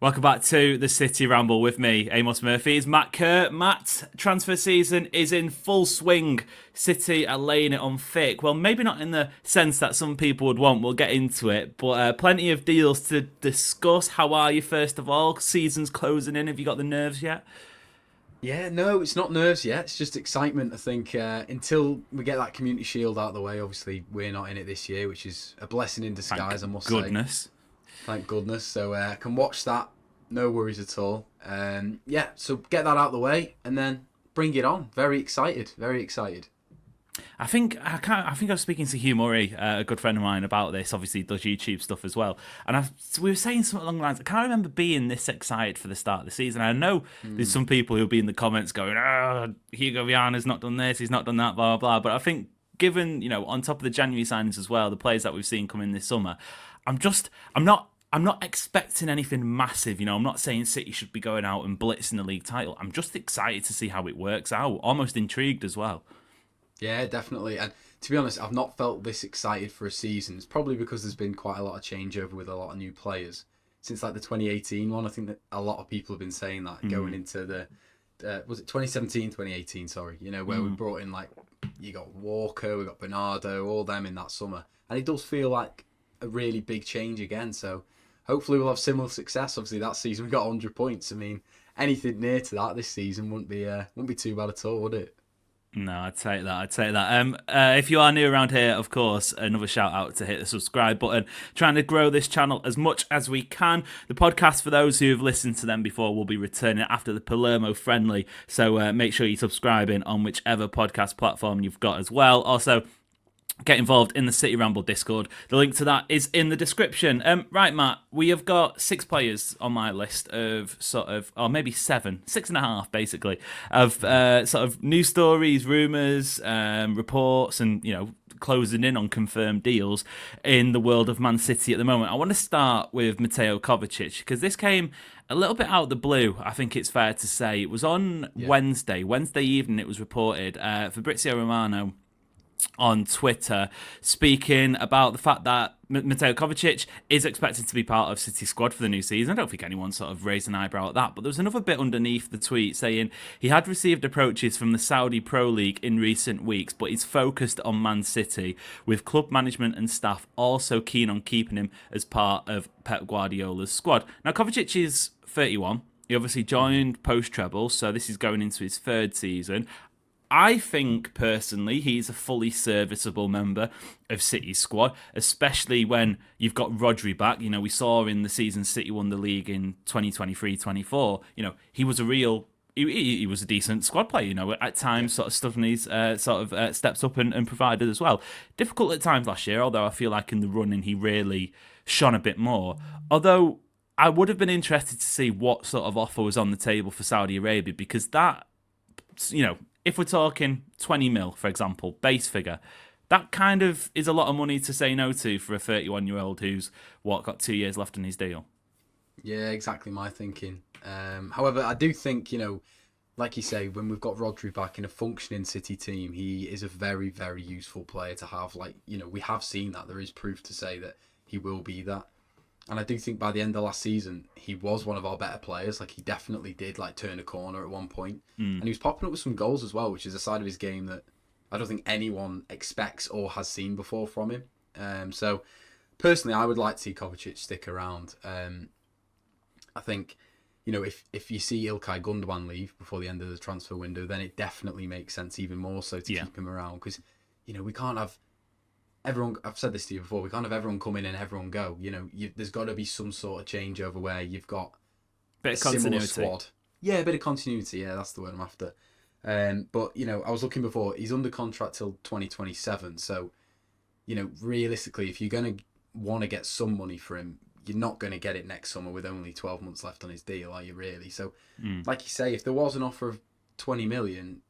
Welcome back to the City Ramble with me, Amos Murphy. It's Matt Kerr. Matt, transfer season is in full swing. City are laying it on thick. Well, maybe not in the sense that some people would want. We'll get into it. But plenty of deals to discuss. How are you, first of all? Season's closing in. Have you got the nerves yet? Yeah, no, it's not nerves yet. It's just excitement, I think. Until we get that Community Shield out of the way, obviously we're not in it this year, which is a blessing in disguise, I must say. Goodness. Thank goodness. So I can watch that. No worries at all. Yeah, so get that out of the way and then bring it on. Very excited. Very excited. I think I was speaking to Hugh Murray, a good friend of mine, about this. Obviously, he does YouTube stuff as well, and we were saying something along the lines. I can't remember being this excited for the start of the season. I know there's some people who'll be in the comments going, Hugo Viana's not done this, he's not done that, blah blah blah. But I think, given on top of the January signings as well, the players that we've seen come in this summer, I'm not expecting anything massive. I'm not saying City should be going out and blitzing the league title. I'm just excited to see how it works out. Almost intrigued as well. Yeah, definitely. And to be honest, I've not felt this excited for a season. It's probably because there's been quite a lot of changeover with a lot of new players. Since like the 2018 one, I think that a lot of people have been saying that going into the, was it 2017, 2018, sorry, where we brought in you got Walker, we got Bernardo, all them in that summer. And it does feel like a really big change again. So hopefully we'll have similar success. Obviously that season we got 100 points. I mean, anything near to that this season wouldn't be too bad at all, would it? No, I'd take that. If you are new around here, of course, another shout out to hit the subscribe button. Trying to grow this channel as much as we can. The podcast, for those who have listened to them before, will be returning after the Palermo friendly. So make sure you're subscribing on whichever podcast platform you've got as well. Also, get involved in the City Ramble Discord. The link to that is in the description. Right, Matt, we have got 6 players on my list of or maybe 7, 6.5 basically, of news stories, rumours, reports, and closing in on confirmed deals in the world of Man City at the moment. I want to start with Matteo Kovacic because this came a little bit out of the blue, I think it's fair to say. It was on Wednesday evening it was reported. Fabrizio Romano on Twitter speaking about the fact that Matteo Kovacic is expected to be part of City's squad for the new season. I don't think anyone sort of raised an eyebrow at that, but there was another bit underneath the tweet saying he had received approaches from the Saudi Pro League in recent weeks, but he's focused on Man City, with club management and staff also keen on keeping him as part of Pep Guardiola's squad. Now, Kovacic is 31. He obviously joined post-treble, so this is going into his 3rd season. I think, personally, he's a fully serviceable member of City's squad, especially when you've got Rodri back. We saw in the season City won the league in 2023-24. He was he was a decent squad player, at times sort of Stuffney's steps up and provided as well. Difficult at times last year, although I feel like in the running he really shone a bit more. Although I would have been interested to see what sort of offer was on the table for Saudi Arabia, because that, if we're talking 20 mil, for example, base figure, that kind of is a lot of money to say no to for a 31-year-old who's, got 2 years left on his deal. Yeah, exactly my thinking. However, I do think, like you say, when we've got Rodri back in a functioning City team, he is a very, very useful player to have. We have seen that. There is proof to say that he will be that. And I do think by the end of last season, he was one of our better players. He definitely did turn a corner at one point. And he was popping up with some goals as well, which is a side of his game that I don't think anyone expects or has seen before from him. So personally, I would like to see Kovacic stick around. I think, if you see Ilkay Gundogan leave before the end of the transfer window, then it definitely makes sense even more so to keep him around. Because, we can't have everyone, I've said this to you before, we can't have everyone come in and everyone go. There's got to be some sort of changeover where you've got a similar squad. Yeah, a bit of continuity. Yeah, that's the word I'm after. But, I was looking before, he's under contract till 2027. So, realistically, if you're going to want to get some money for him, you're not going to get it next summer with only 12 months left on his deal, are you really? So, like you say, if there was an offer of 20 million,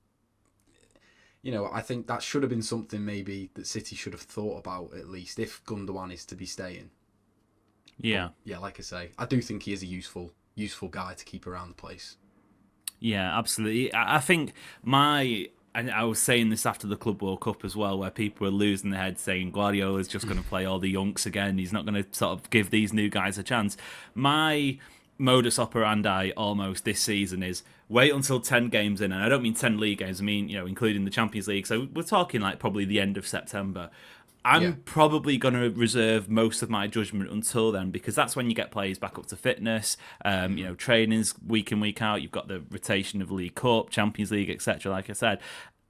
I think that should have been something maybe that City should have thought about, at least, if Gundogan is to be staying. Yeah. But, yeah, like I say, I do think he is a useful guy to keep around the place. Yeah, absolutely. I think and I was saying this after the Club World Cup as well, where people were losing their heads saying Guardiola's just going to play all the yonks again. He's not going to sort of give these new guys a chance. My modus operandi almost this season is wait until 10 games in, and I don't mean 10 league games, I mean, including the Champions League. So we're talking like probably the end of September. I'm probably going to reserve most of my judgment until then, because that's when you get players back up to fitness. Training's week in, week out. You've got the rotation of League Cup, Champions League, etc. Like I said,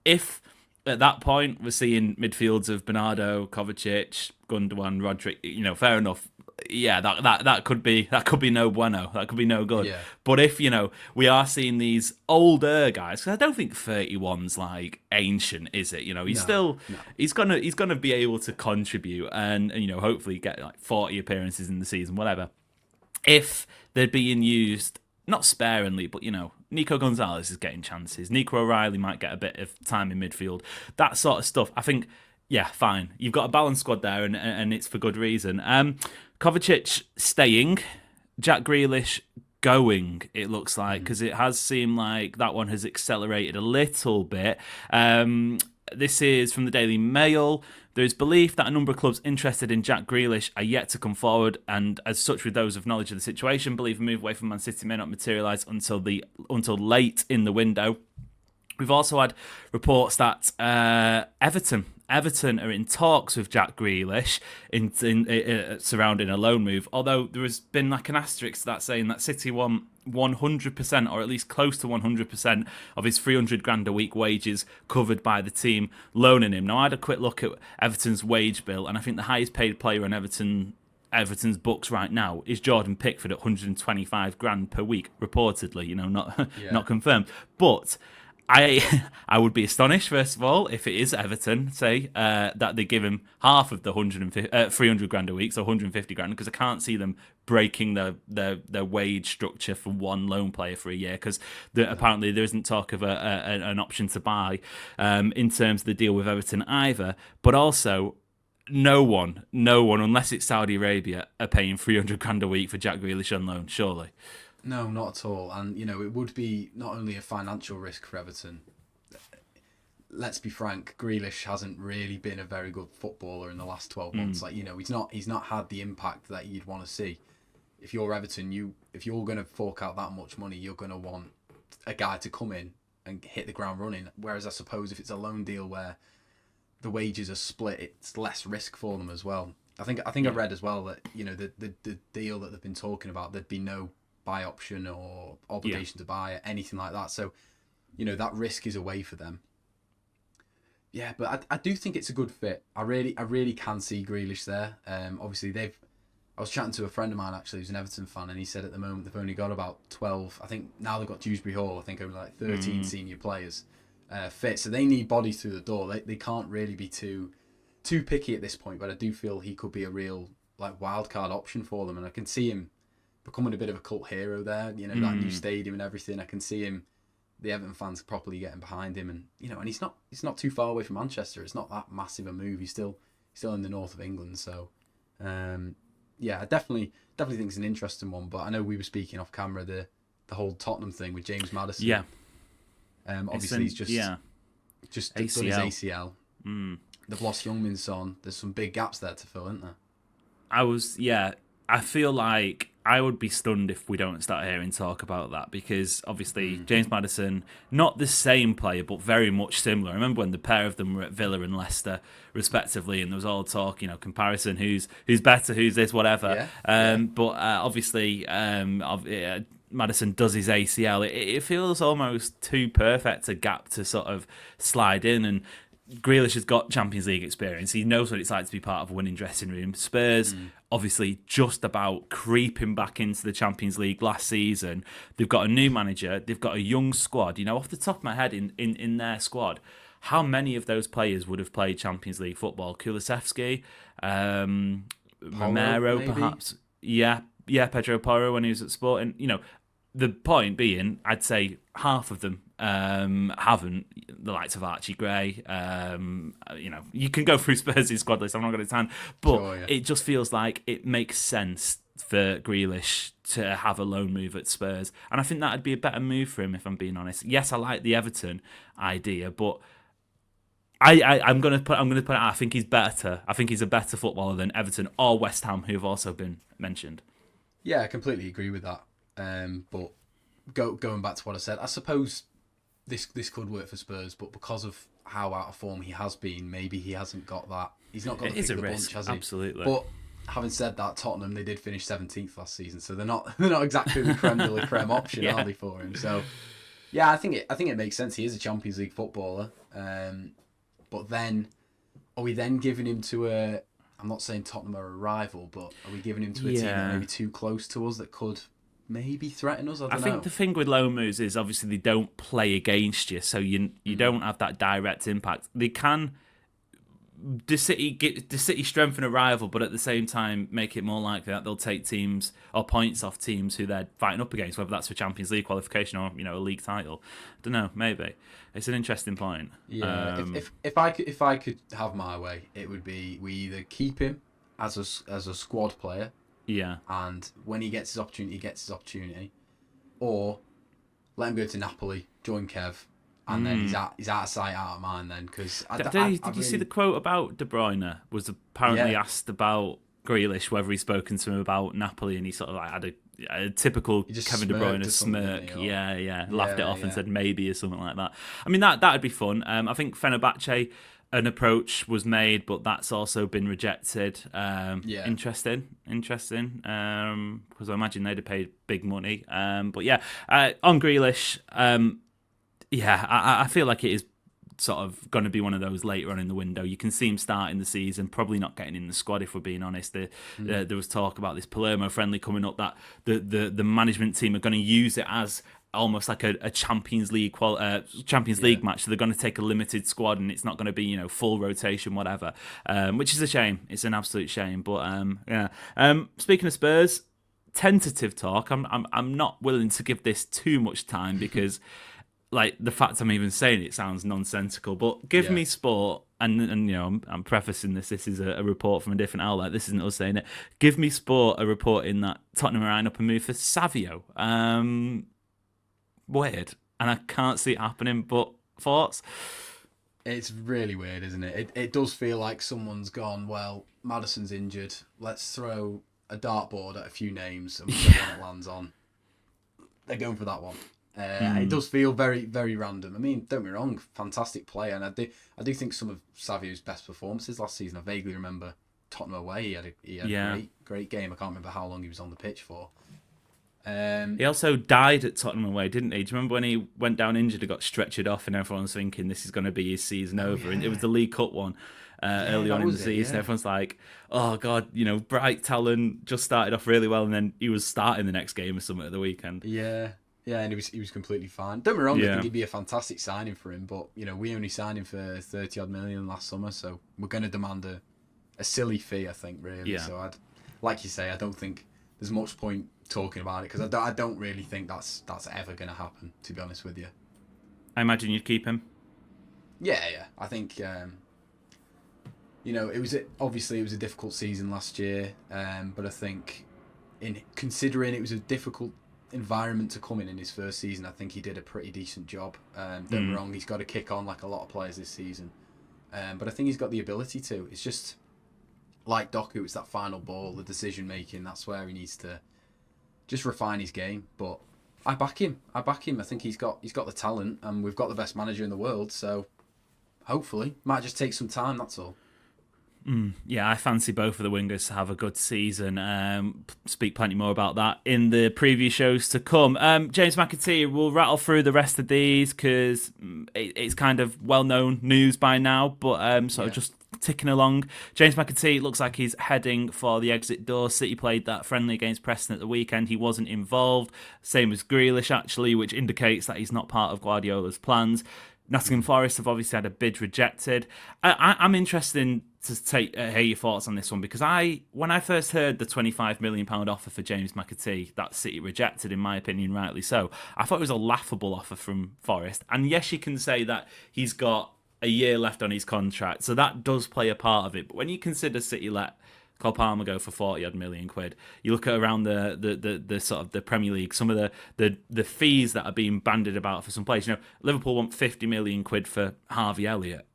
if at that point we're seeing midfields of Bernardo, Kovacic, Gundogan, Rodrick, fair enough. Yeah, that could be no bueno. That could be no good. Yeah. But if we are seeing these older guys, because I don't think 31's like ancient, is it? He's gonna be able to contribute and hopefully get like 40 appearances in the season, whatever. If they're being used not sparingly, but Nico Gonzalez is getting chances. Nico O'Reilly might get a bit of time in midfield. That sort of stuff. I think. Yeah, fine. You've got a balanced squad there, and it's for good reason. Kovacic staying, Jack Grealish going, it looks like, because it has seemed like that one has accelerated a little bit. This is from the Daily Mail. There is belief that a number of clubs interested in Jack Grealish are yet to come forward, and as such, with those of knowledge of the situation, believe a move away from Man City may not materialise until late in the window. We've also had reports that Everton are in talks with Jack Grealish in surrounding a loan move, although there has been like an asterisk to that saying that City want 100%, or at least close to 100% of his 300 grand a week wages covered by the team loaning him. Now, I had a quick look at Everton's wage bill, and I think the highest paid player on Everton's books right now is Jordan Pickford at 125 grand per week, reportedly, not confirmed. But I would be astonished, first of all, if it is Everton, say, that they give him half of the 300 grand a week, so 150 grand, because I can't see them breaking their wage structure for one loan player for a year, because apparently there isn't talk of an option to buy in terms of the deal with Everton either. But also, no one, unless it's Saudi Arabia, are paying 300 grand a week for Jack Grealish on loan, surely. No, not at all. And, it would be not only a financial risk for Everton. Let's be frank, Grealish hasn't really been a very good footballer in the last 12 months. He's not had the impact that you'd want to see. If you're Everton, if you're going to fork out that much money, you're going to want a guy to come in and hit the ground running. Whereas I suppose if it's a loan deal where the wages are split, it's less risk for them as well. I think I read as well that, the deal that they've been talking about, there'd be no buy option or obligation to buy, anything like that. So, that risk is away for them. Yeah, but I do think it's a good fit. I really can see Grealish there. Obviously, I was chatting to a friend of mine, actually, who's an Everton fan, and he said at the moment they've only got about 12, I think now they've got Dewsbury Hall, I think only like 13 senior players fit. So they need bodies through the door. They can't really be too picky at this point, but I do feel he could be a real like wild card option for them, and I can see him becoming a bit of a cult hero there, that new stadium and everything. I can see him, the Everton fans properly getting behind him, and and he's not too far away from Manchester. It's not that massive a move. He's still in the north of England, so I definitely think it's an interesting one. But I know we were speaking off camera the whole Tottenham thing with James Maddison. Yeah. Obviously he's just done his ACL. They've lost Youngmin Son. There's some big gaps there to fill, isn't there? I feel like I would be stunned if we don't start hearing talk about that, because obviously James Maddison, not the same player, but very much similar. I remember when the pair of them were at Villa and Leicester, respectively, and there was all talk, comparison, who's better, who's this, whatever. But obviously, Maddison does his ACL. It feels almost too perfect a gap to sort of slide in, and Grealish has got Champions League experience. He knows what it's like to be part of a winning dressing room. Spurs, obviously, just about creeping back into the Champions League last season. They've got a new manager. They've got a young squad. Off the top of my head, in their squad, how many of those players would have played Champions League football? Kulusevski, Romero, maybe? Perhaps. Yeah, Pedro Porro when he was at Sporting. The point being, I'd say half of them haven't. The likes of Archie Gray. You can go through Spurs' squad list. I'm not going to time, but it just feels like it makes sense for Grealish to have a loan move at Spurs, and I think that'd be a better move for him, if I'm being honest. Yes, I like the Everton idea, but I'm going to put it out. I think he's better. I think he's a better footballer than Everton or West Ham, who have also been mentioned. Yeah, I completely agree with that. But going back to what I said, I suppose this could work for Spurs, but because of how out of form he has been, maybe he hasn't got that. He's not got the pick of the bunch, has he? Absolutely. But having said that, Tottenham, they did finish 17th last season, so they're not exactly the creme de la creme option, are they, for him? So yeah, I think it makes sense. He is a Champions League footballer, but then are we then giving him to a? I'm not saying Tottenham are a rival, but are we giving him to a team that may be too close to us that could maybe threaten us? I don't know. think the thing with loan moves is obviously they don't play against you, so you don't have that direct impact. They can. The City strengthen a rival, but at the same time make it more likely that they'll take teams or points off teams who they're fighting up against, whether that's for Champions League qualification or a league title. I don't know, maybe it's an interesting point. Yeah, if I could have my way, it would be we either keep him as a squad player, and when he gets his opportunity, or let him go to Napoli, join Kev. And then he's out of sight, out of mind. Then because did you see the quote about De Bruyne? Was apparently asked about Grealish, whether he's spoken to him about Napoli, and he sort of like had a typical Kevin De Bruyne smirk. Laughed it off and said maybe or something like that. I mean that'd be fun. I think Fenerbahce, an approach was made, but that's also been rejected. Interesting. Because I imagine they'd have paid big money. But yeah, on Grealish. I feel like it is sort of going to be one of those later on in the window. You can see him starting the season, probably not getting in the squad if we're being honest. There was talk about this Palermo friendly coming up that the management team are going to use it as almost like a Champions League League match. So they're going to take a limited squad and it's not going to be full rotation, whatever. Which is a shame. It's an absolute shame. But speaking of Spurs, tentative talk. I'm not willing to give this too much time because. Like the fact I'm even saying it sounds nonsensical, but give me sport, and I'm prefacing this. This is a report from a different outlet. This isn't us saying it. Give me sport a report in that Tottenham are eyeing up a move for Savio. Weird, and I can't see it happening. But thoughts? It's really weird, isn't it? It does feel like someone's gone. Well, Maddison's injured. Let's throw a dartboard at a few names and whichever one it lands on. They're going for that one. It does feel very, very random. I mean, don't get me wrong, fantastic player, and I do think some of Savio's best performances last season. I vaguely remember Tottenham away. He had a great game. I can't remember how long he was on the pitch for. He also died at Tottenham away, didn't he? Do you remember when he went down injured and got stretchered off, and everyone's thinking this is going to be his season over? And it was the League Cup one. Early on in the season, everyone's like, "Oh God, bright talent, just started off really well, and then he was starting the next game or something at the weekend." Yeah, and he was completely fine. Don't get me wrong, I think he'd be a fantastic signing for him, but we only signed him for 30 odd million last summer, so we're going to demand a silly fee, I think, really. Yeah. So like you say, I don't think there's much point talking about it because I don't really think that's ever going to happen. To be honest with you, I imagine you'd keep him. Yeah. I think obviously it was a difficult season last year, but I think considering it was a difficult environment to come in his first season, I think he did a pretty decent job. Don't get me wrong, he's got to kick on like a lot of players this season, but I think he's got the ability to. It's just like Doku, it's that final ball, the decision making. That's where he needs to just refine his game. But I back him. I think he's got the talent, and we've got the best manager in the world. So hopefully, might just take some time. That's all. Yeah, I fancy both of the wingers to have a good season. Speak plenty more about that in the preview shows to come. James McAtee, we'll rattle through the rest of these because it's kind of well-known news by now, but just ticking along. James McAtee looks like he's heading for the exit door. City played that friendly against Preston at the weekend. He wasn't involved. Same as Grealish, actually, which indicates that he's not part of Guardiola's plans. Nottingham Forest have obviously had a bid rejected. I'm interested to hear your thoughts on this one because when I first heard the £25 million offer for James McAtee, that City rejected, in my opinion, rightly so. I thought it was a laughable offer from Forest. And yes, you can say that he's got a year left on his contract, so that does play a part of it. But when you consider City let Cole Palmer go for 40 odd million quid, you look at around the sort of the Premier League, some of the fees that are being bandied about for some players. Liverpool want 50 million quid for Harvey Elliott.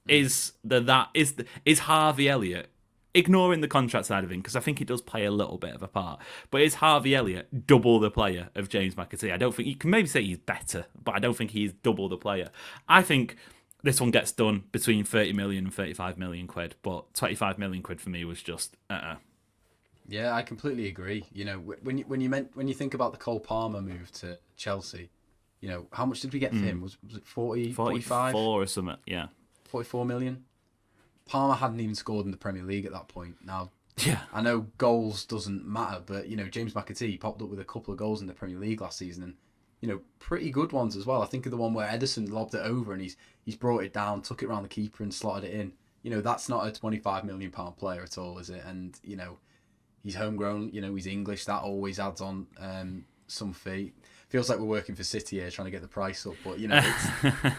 Is Harvey Elliott ignoring the contract side of it, because I think he does play a little bit of a part. But is Harvey Elliott double the player of James McAtee? I don't think you can maybe say he's better, but I don't think he's double the player. I think this one gets done between 30 million and 35 million quid, but 25 million quid for me was just Yeah, I completely agree. You know, when you think about the Cole Palmer move to Chelsea, you know, how much did we get for him? Was it 40, 45? 44 or something, yeah. 44 million? Palmer hadn't even scored in the Premier League at that point. Now, Yeah. I know goals doesn't matter, but, you know, James McAtee popped up with a couple of goals in the Premier League last season, and, you know, pretty good ones as well. I think of the one where Ederson lobbed it over and he's brought it down, took it around the keeper and slotted it in. You know, that's not a £25 million player at all, is it? And, you know, he's homegrown, you know, he's English. That always adds on some fee. Feels like we're working for City here, trying to get the price up. But, you know,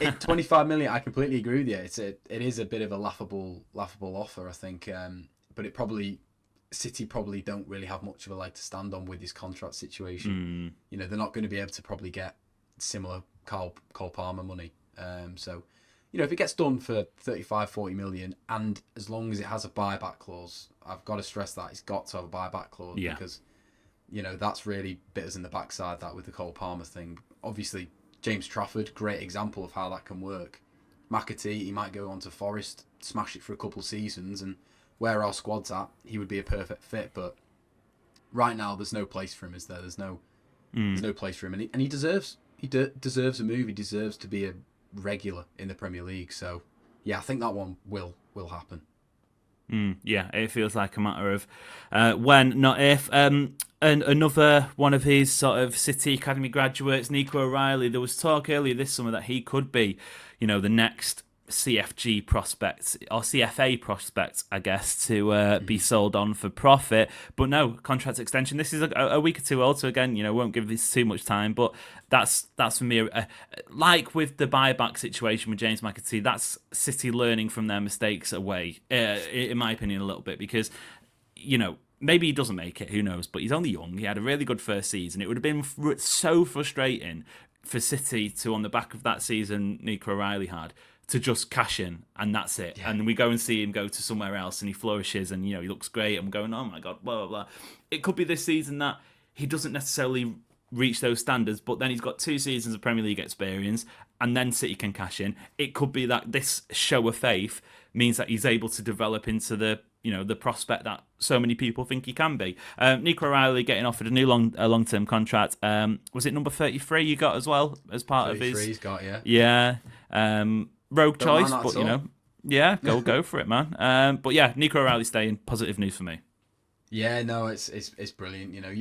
it's 25 million. I completely agree with you. It is a bit of a laughable offer, I think. But City probably don't really have much of a leg to stand on with his contract situation. You know, they're not going to be able to probably get similar Cole Palmer money. So, you know, if it gets done for 35, 40 million, and as long as it has a buyback clause, I've got to stress that it's got to have a buyback clause because, you know, that's really bit us in the backside, that with the Cole Palmer thing. Obviously, James Trafford, great example of how that can work. McAtee, he might go on to Forest, smash it for a couple of seasons, and where our squad's at, he would be a perfect fit. But right now, there's no place for him, is there? There's no place for him, and he deserves a move. He deserves to be a regular in the Premier League. So, yeah, I think that one will happen. Yeah, it feels like a matter of when, not if. And another one of his sort of City Academy graduates, Nico O'Reilly, there was talk earlier this summer that he could be, you know, the next CFG prospect, or CFA prospect, I guess, to be sold on for profit. But no, contract extension. This is a week or two old, so again, you know, won't give this too much time. But that's for me, like with the buyback situation with James McAtee, that's City learning from their mistakes away, in my opinion, a little bit, because, you know, maybe he doesn't make it, who knows, but he's only young. He had a really good first season. It would have been so frustrating for City to, on the back of that season Nico O'Reilly had, to just cash in and that's it. Yeah. And we go and see him go to somewhere else and he flourishes and, you know, he looks great and we're going, oh my God, blah, blah, blah. It could be this season that he doesn't necessarily reach those standards, but then he's got 2 seasons of Premier League experience and then City can cash in. It could be that this show of faith means that he's able to develop into the, you know, the prospect that so many people think he can be. Nico O'Reilly getting offered a new long-term contract. Was it number 33 you got as well as part of his? 33's got, yeah. Yeah. Rogue Don't choice, but, you know, yeah, go for it, man. But yeah, Nico O'Reilly staying. Positive news for me. Yeah, no, it's brilliant. You know,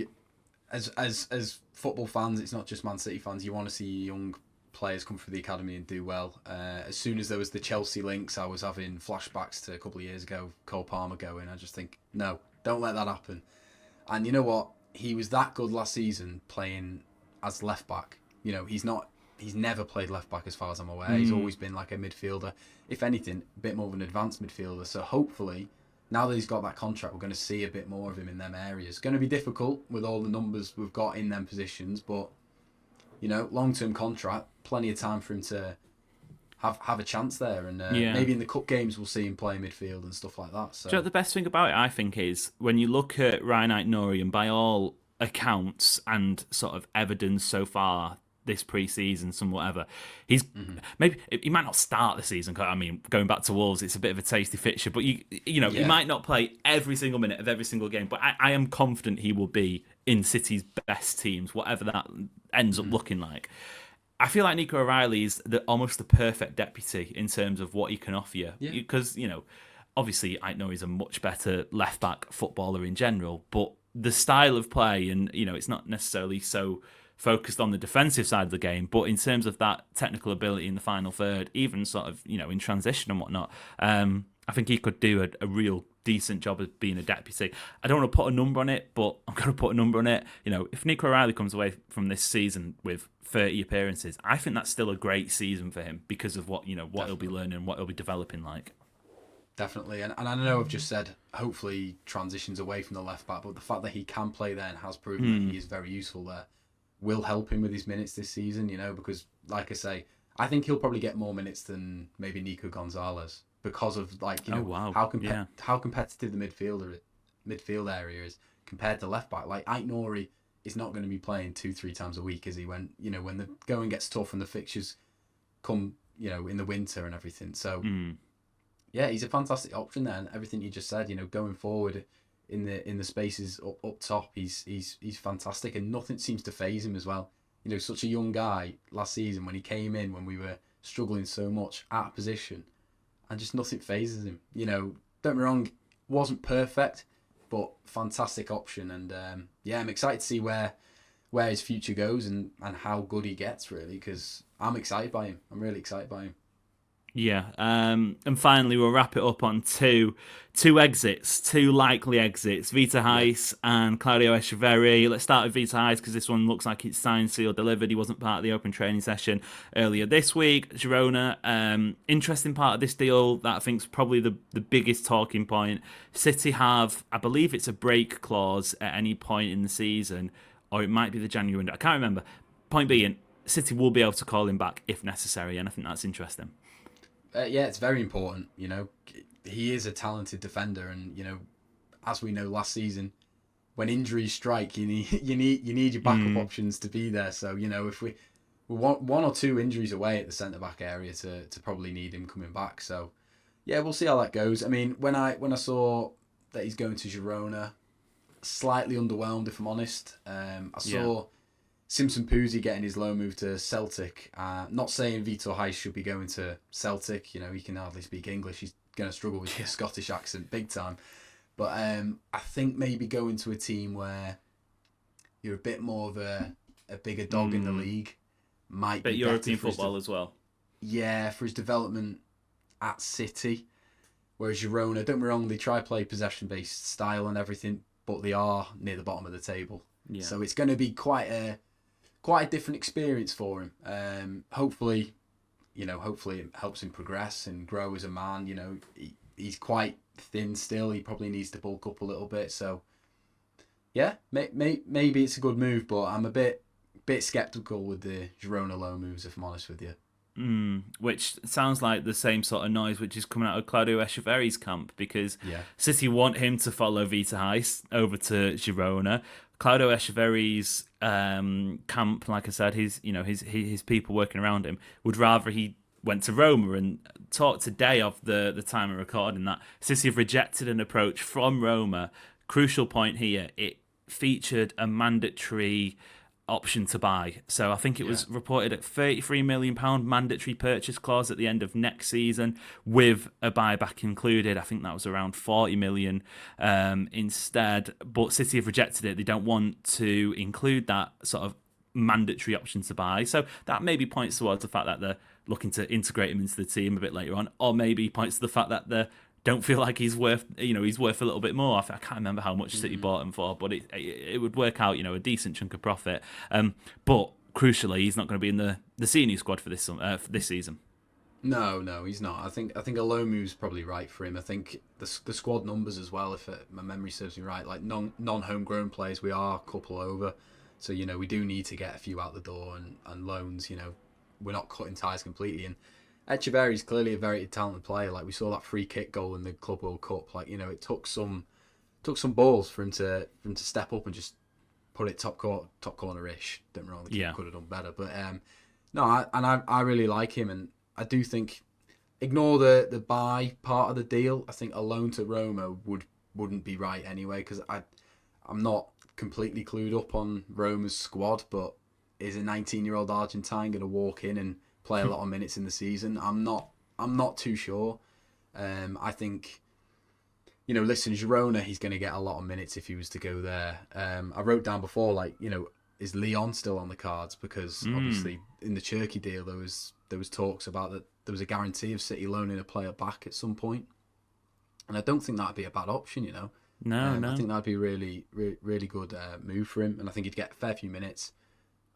as football fans, it's not just Man City fans. You want to see young players come through the academy and do well. As soon as there was the Chelsea links, I was having flashbacks to a couple of years ago, Cole Palmer going. I just think, no, don't let that happen. And you know what? He was that good last season playing as left back. You know, he's never played left back as far as I'm aware. He's always been like a midfielder. If anything, a bit more of an advanced midfielder. So hopefully, now that he's got that contract, we're going to see a bit more of him in them areas. It's going to be difficult with all the numbers we've got in them positions, but, you know, long-term contract, plenty of time for him to have a chance there. And maybe in the cup games we'll see him play midfield and stuff like that. So. Do you know, the best thing about it, I think, is when you look at Ryan Aït-Nouri, and by all accounts and sort of evidence so far, this pre-season, some whatever, he's maybe he might not start the season. I mean, going back to Wolves, it's a bit of a tasty fixture, but you know, he might not play every single minute of every single game. But I am confident he will be in City's best teams, whatever that ends up looking like. I feel like Nico O'Reilly is almost the perfect deputy in terms of what he can offer you, because you know, obviously, I know he's a much better left back footballer in general, but the style of play, and you know, it's not necessarily so focused on the defensive side of the game, but in terms of that technical ability in the final third, even sort of, you know, in transition and whatnot, I think he could do a real decent job of being a deputy. I don't want to put a number on it, but I'm going to put a number on it. You know, if Nico O'Reilly comes away from this season with 30 appearances, I think that's still a great season for him because of what, you know, what he'll be learning, what he'll be developing like. Definitely, and I know I've just said hopefully transitions away from the left back, but the fact that he can play there and has proven that he is very useful there will help him with his minutes this season, you know, because, like I say, I think he'll probably get more minutes than maybe Nico Gonzalez. because of like wow. how competitive the midfield area is compared to left back. Like Ait Nouri is not going to be playing 2-3 times a week, is he? When when the going gets tough and the fixtures come in the winter and everything. So yeah, he's a fantastic option there, and everything you just said, going forward in the spaces up top, he's fantastic, and nothing seems to faze him as well. Such a young guy last season when he came in when we were struggling so much out of position, and just nothing phases him. Don't get me wrong, wasn't perfect, but fantastic option, and I'm excited to see where his future goes and how good he gets, really, because I'm excited by him. I'm really excited by him. Yeah, and finally we'll wrap it up on two likely exits, Vita Heiss and Claudio Echeverri. Let's start with Vita Heiss because this one looks like it's signed, sealed, delivered. He wasn't part of the open training session earlier this week. Girona, interesting part of this deal that I think is probably the biggest talking point. City have, I believe it's a break clause at any point in the season, or it might be the January window. I can't remember. Point being, City will be able to call him back if necessary, and I think that's interesting. Yeah, it's very important. He is a talented defender, and as we know last season, when injuries strike, you need your backup options to be there. So if we want one or two injuries away at the centre back area to probably need him coming back. So yeah, we'll see how that goes. I mean, when I saw that he's going to Girona, slightly underwhelmed, if I'm honest. I saw Simpson Puzzi getting his loan move to Celtic. Not saying Vitor Heiss should be going to Celtic. He can hardly speak English. He's going to struggle with the Scottish accent big time. But I think maybe going to a team where you're a bit more of a bigger dog in the league might be European football as well. Yeah, for his development at City. Whereas Girona, don't get me wrong, they try play possession-based style and everything, but they are near the bottom of the table. Yeah. So it's going to be quite a different experience for him. Hopefully it helps him progress and grow as a man. He's quite thin still. He probably needs to bulk up a little bit. So, yeah, maybe it's a good move, but I'm a bit sceptical with the Girona loan moves, if I'm honest with you. Which sounds like the same sort of noise which is coming out of Claudio Echeverri's camp, because City want him to follow Vita Heiss over to Girona. Claudio Echeverri's camp, like I said, his people working around him would rather he went to Roma, and talked today of the time of recording that City have rejected an approach from Roma. Crucial point here, it featured a mandatory option to buy. So I think it was reported at £33 million mandatory purchase clause at the end of next season, with a buyback included. I think that was around 40 million instead. But City have rejected it. They don't want to include that sort of mandatory option to buy. So that maybe points towards the fact that they're looking to integrate him into the team a bit later on, or maybe points to the fact that they don't feel like he's worth a little bit more. I can't remember how much City bought him for, but it would work out, a decent chunk of profit. But crucially, he's not going to be in the senior squad for this season. No, he's not. I think a loan move's probably right for him. I think the squad numbers as well, if my memory serves me right, like non-homegrown players, we are a couple over. So, we do need to get a few out the door, and loans, we're not cutting ties completely. And Echeverri is clearly a very talented player. Like, we saw that free kick goal in the Club World Cup. Like, it took some balls for him to step up and just put it top corner-ish. Don't get me wrong, the keeper could have done better. But I really like him, and I do think, ignore the buy part of the deal. I think a loan to Roma wouldn't be right anyway, because I'm not completely clued up on Roma's squad, but is a 19-year-old Argentine going to walk in and play a lot of minutes in the season? I'm not too sure. I think, listen, Girona, he's going to get a lot of minutes if he was to go there. I wrote down before, like, is Lyon still on the cards? Because obviously in the Cherky deal there was talks about that there was a guarantee of City loaning a player back at some point, and I don't think that'd be a bad option. No. I think that'd be a really, really, really good move for him, and I think he'd get a fair few minutes.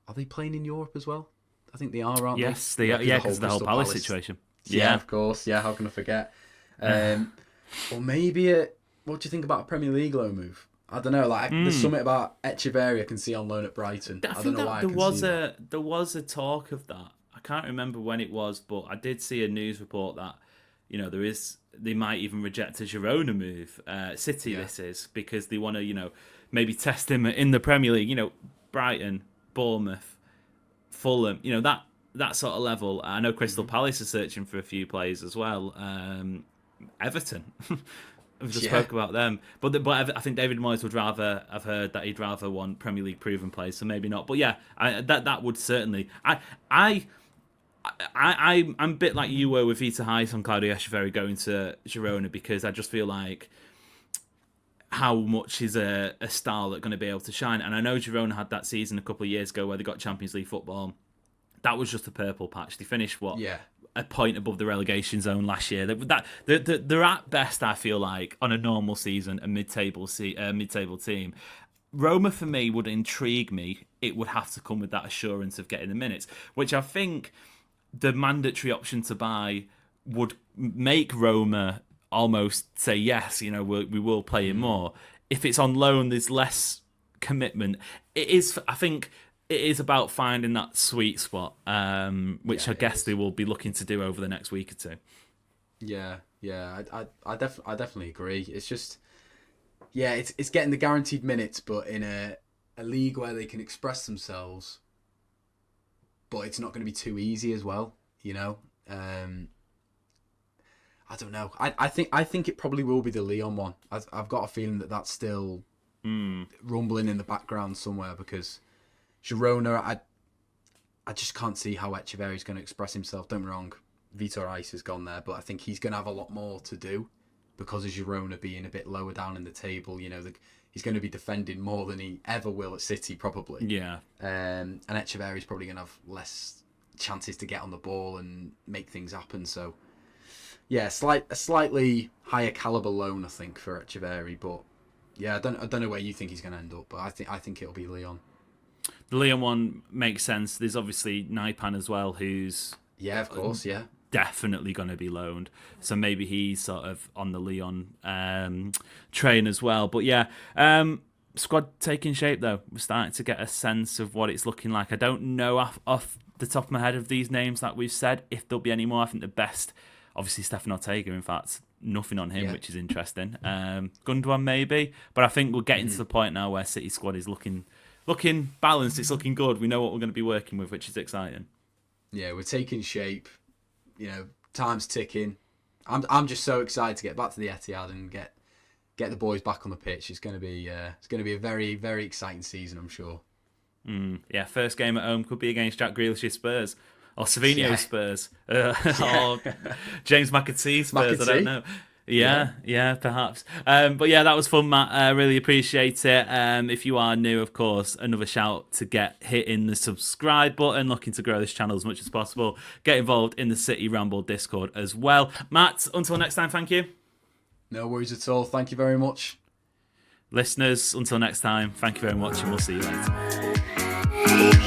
Are they playing in Europe as well? I think they are, aren't they? Yes, they are. Yeah, because of the whole Palace situation. Yeah, of course. Yeah, how can I forget? Or maybe what do you think about a Premier League loan move? I don't know. Like, there's something about Echeverri I can see on loan at Brighton. I don't know why. There was a talk of that. I can't remember when it was, but I did see a news report that they might even reject a Girona move. City, this is because they want to, maybe test him in the Premier League. Brighton, Bournemouth, Fulham, that sort of level. I know Crystal Palace are searching for a few players as well. Everton. We've just spoke about them, but I think David Moyes would rather. I've heard that he'd rather want Premier League proven players, so maybe not. But yeah, that would certainly. I'm a bit like you were with Vita Hayes on Claudio Echeverri going to Girona, because I just feel like how much is a star that's going to be able to shine. And I know Girona had that season a couple of years ago where they got Champions League football. That was just a purple patch. They finished a point above the relegation zone last year. They're at best, I feel like, on a normal season, a mid-table team. Roma, for me, would intrigue me. It would have to come with that assurance of getting the minutes, which I think the mandatory option to buy would make Roma almost say, yes, we will play him more. If it's on loan, there's less commitment. I think it is about finding that sweet spot, which I guess they will be looking to do over the next week or two. Yeah, I definitely agree. It's just, it's getting the guaranteed minutes, but in a league where they can express themselves, but it's not going to be too easy as well. I don't know. I think it probably will be the Lyon one. I've got a feeling that that's still rumbling in the background somewhere, because Girona, I just can't see how Echeverri's going to express himself. Don't get me wrong, Vitor Rice has gone there, but I think he's going to have a lot more to do because of Girona being a bit lower down in the table. He's going to be defending more than he ever will at City, probably. Yeah. And Echeverri's probably going to have less chances to get on the ball and make things happen. So, yeah, a slightly higher caliber loan, I think, for Echeverri. But yeah, I don't know where you think he's going to end up, but I think it'll be Lyon. The Lyon one makes sense. There's obviously Naipan as well, who's of course, definitely going to be loaned. So maybe he's sort of on the Lyon train as well. But yeah, squad taking shape though. We're starting to get a sense of what it's looking like. I don't know off the top of my head of these names that we've said if there'll be any more. I think the best, obviously, Stefan Ortega. In fact, nothing on him, which is interesting. Gundogan maybe, but I think we're getting to the point now where City squad is looking balanced. It's looking good. We know what we're going to be working with, which is exciting. Yeah, we're taking shape. Time's ticking. I'm just so excited to get back to the Etihad and get the boys back on the pitch. It's going to be a very, very exciting season, I'm sure. Yeah, first game at home could be against Jack Grealish's Spurs or Savino's Spurs or James McAtee's Spurs. I don't know. Yeah, perhaps. But yeah, that was fun, Matt. I really appreciate it. If you are new, of course, another shout to get hitting the subscribe button, looking to grow this channel as much as possible. Get involved in the City Ramble Discord as well. Matt, until next time, thank you. No worries at all. Thank you very much. Listeners, until next time, thank you very much, and we'll see you later.